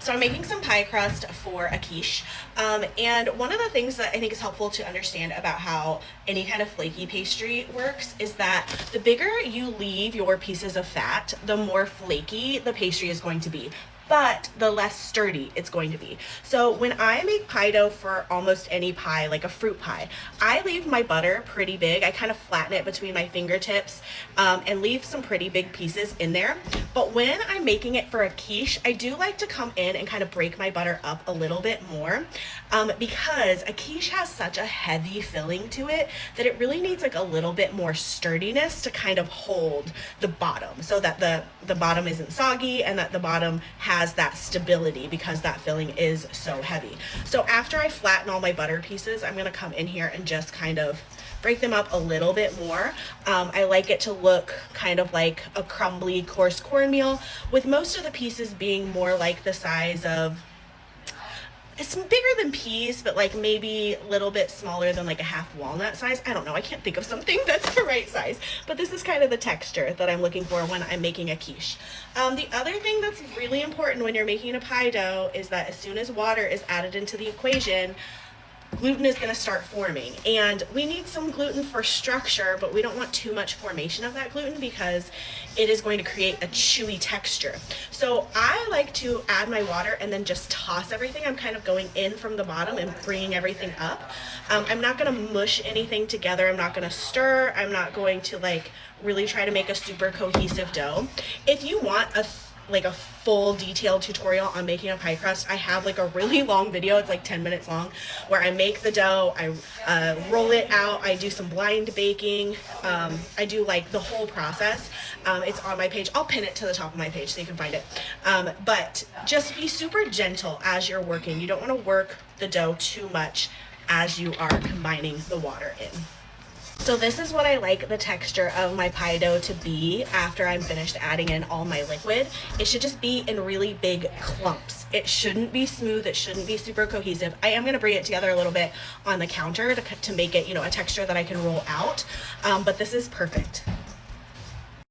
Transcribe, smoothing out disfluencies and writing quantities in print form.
So I'm making some pie crust for a quiche. And one of the things that I think is helpful to understand about how any kind of flaky pastry works is that the bigger you leave your pieces of fat, the more flaky the pastry is going to be, but the less sturdy it's going to be. So when I make pie dough for almost any pie, like a fruit pie, I leave my butter pretty big. I kind of flatten it between my fingertips and leave some pretty big pieces in there. But when I'm making it for a quiche, I do like to come in and kind of break my butter up a little bit more because a quiche has such a heavy filling to it that it really needs like a little bit more sturdiness to kind of hold the bottom so that the bottom isn't soggy and that the bottom has that stability because that filling is so heavy. So after I flatten all my butter pieces, I'm gonna come in here and just kind of break them up a little bit more. I like it to look kind of like a crumbly, coarse cornmeal, with most of the pieces being more like the size of, it's bigger than peas, but like maybe a little bit smaller than like a half walnut size. I don't know, I can't think of something that's the right size, but this is kind of the texture that I'm looking for when I'm making a quiche. The other thing that's really important when you're making a pie dough is that as soon as water is added into the equation, gluten is going to start forming, and we need some gluten for structure, but we don't want too much formation of that gluten because it is going to create a chewy texture. So I like to add my water and then just toss everything. I'm kind of going in from the bottom and bringing everything up. I'm not going to mush anything together. I'm not going to stir. I'm not going to like really try to make a super cohesive dough. If you want a full detailed tutorial on making a pie crust, I have like a really long video, it's like 10 minutes long, where I make the dough, I roll it out, I do some blind baking, I do like the whole process. It's on my page. I'll pin it to the top of my page so you can find it. But just be super gentle as you're working. You don't want to work the dough too much as you are combining the water in. So this is what I like the texture of my pie dough to be after I'm finished adding in all my liquid. It should just be in really big clumps. It shouldn't be smooth. It shouldn't be super cohesive. I am going to bring it together a little bit on the counter to make it, a texture that I can roll out. But this is perfect.